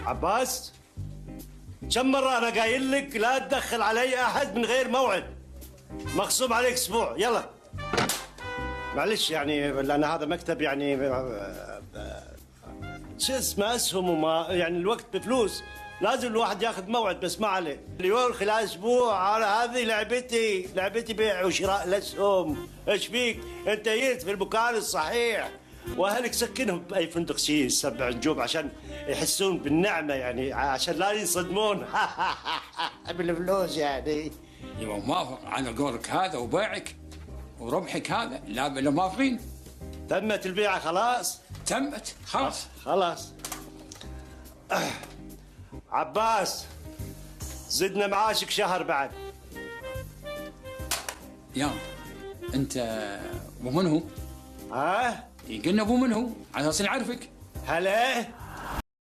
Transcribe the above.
عباس، كم مرة أنا قايل لك لا تدخل علي أحد من غير موعد. مغصوب عليك أسبوع، يلا. معلش يعني لأن هذا مكتب يعني شو اسمه أسهم وما يعني الوقت بفلوس، لازم الواحد ياخذ موعد بس ما عليه. اليوم خلال أسبوع، هذه لعبتي بيع وشراء الأسهم. إيش فيك؟ أنت جيت في المكان الصحيح. واهلك سكنهم باي فندق شيء 7 نجوم عشان يحسون بالنعمه، يعني عشان لا ينصدمون بالفلوس يعني. يبا موافق على قولك هذا وبيعك وربحك هذا، لا موافقين. تمت البيعه خلاص؟ تمت خلاص. خلاص. عباس، زدنا معاشك شهر بعد. يا انت ابو من هو؟ ها؟ قلنا ابو من هو على اساس نعرفك. هلا